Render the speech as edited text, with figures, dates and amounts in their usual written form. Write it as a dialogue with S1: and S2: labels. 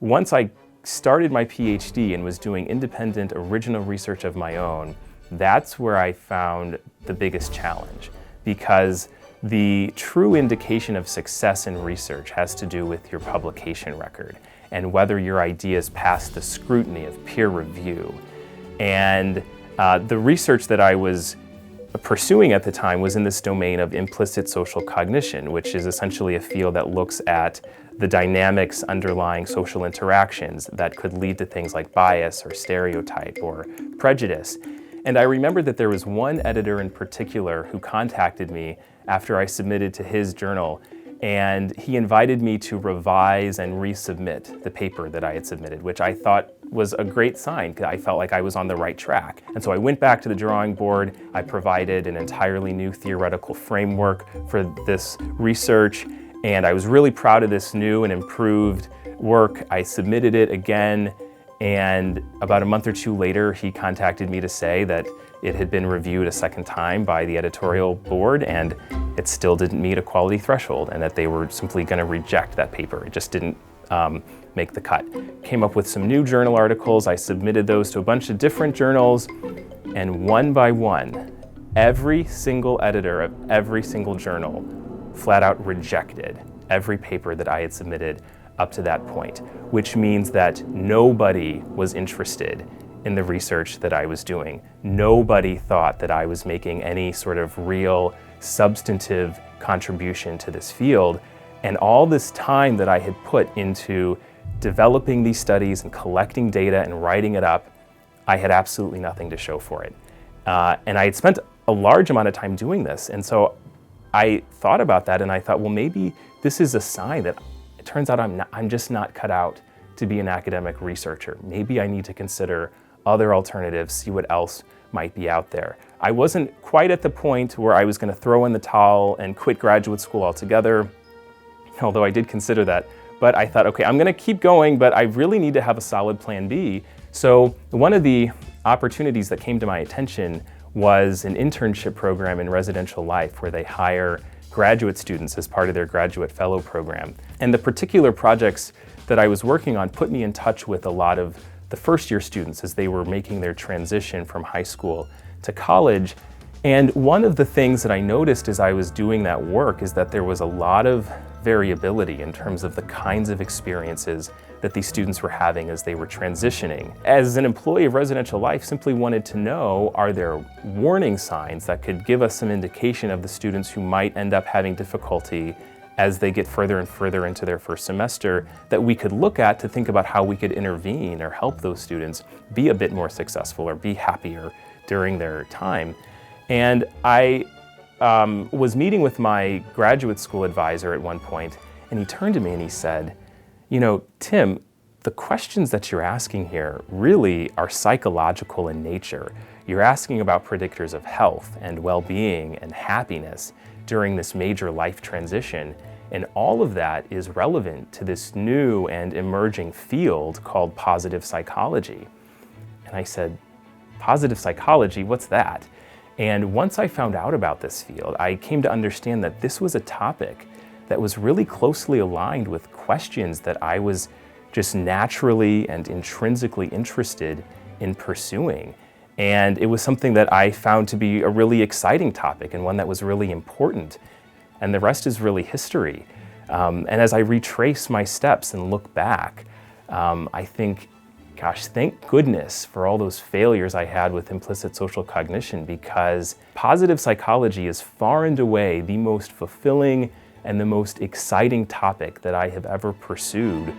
S1: once I started my PhD and was doing independent, original research of my own, that's where I found the biggest challenge, because the true indication of success in research has to do with your publication record and whether your ideas pass the scrutiny of peer review. And the research that I was pursuing at the time was in this domain of implicit social cognition, which is essentially a field that looks at the dynamics underlying social interactions that could lead to things like bias or stereotype or prejudice. And I remember that there was one editor in particular who contacted me after I submitted to his journal, and he invited me to revise and resubmit the paper that I had submitted, which I thought was a great sign, because I felt like I was on the right track. And so I went back to the drawing board. I provided an entirely new theoretical framework for this research, and I was really proud of this new and improved work. I submitted it again, and about a month or two later, he contacted me to say that it had been reviewed a second time by the editorial board, and it still didn't meet a quality threshold, and that they were simply going to reject that paper. It just didn't make the cut. Came up with some new journal articles. I submitted those to a bunch of different journals, and one by one, every single editor of every single journal flat out rejected every paper that I had submitted up to that point, which means that nobody was interested in the research that I was doing. Nobody thought that I was making any sort of real substantive contribution to this field. And all this time that I had put into developing these studies and collecting data and writing it up, I had absolutely nothing to show for it. And I had spent a large amount of time doing this. And so I thought about that, and I thought, well, maybe this is a sign that it turns out I'm just not cut out to be an academic researcher. Maybe I need to consider other alternatives, see what else might be out there. I wasn't quite at the point where I was going to throw in the towel and quit graduate school altogether, although I did consider that. But I thought, okay, I'm going to keep going, but I really need to have a solid plan B. So one of the opportunities that came to my attention was an internship program in residential life where they hire graduate students as part of their graduate fellow program. And the particular projects that I was working on put me in touch with a lot of the first year students as they were making their transition from high school to college. And one of the things that I noticed as I was doing that work is that there was a lot of variability in terms of the kinds of experiences that these students were having as they were transitioning. As an employee of residential life, simply wanted to know, are there warning signs that could give us some indication of the students who might end up having difficulty as they get further and further into their first semester that we could look at to think about how we could intervene or help those students be a bit more successful or be happier during their time. And I was meeting with my graduate school advisor at one point, and he turned to me and he said, you know, Tim, the questions that you're asking here really are psychological in nature. You're asking about predictors of health and well-being and happiness during this major life transition, and all of that is relevant to this new and emerging field called positive psychology. And I said, positive psychology, what's that? And once I found out about this field, I came to understand that this was a topic that was really closely aligned with questions that I was just naturally and intrinsically interested in pursuing. And it was something that I found to be a really exciting topic and one that was really important. And the rest is really history. And as I retrace my steps and look back, I think, gosh, thank goodness for all those failures I had with implicit social cognition, because positive psychology is far and away the most fulfilling and the most exciting topic that I have ever pursued.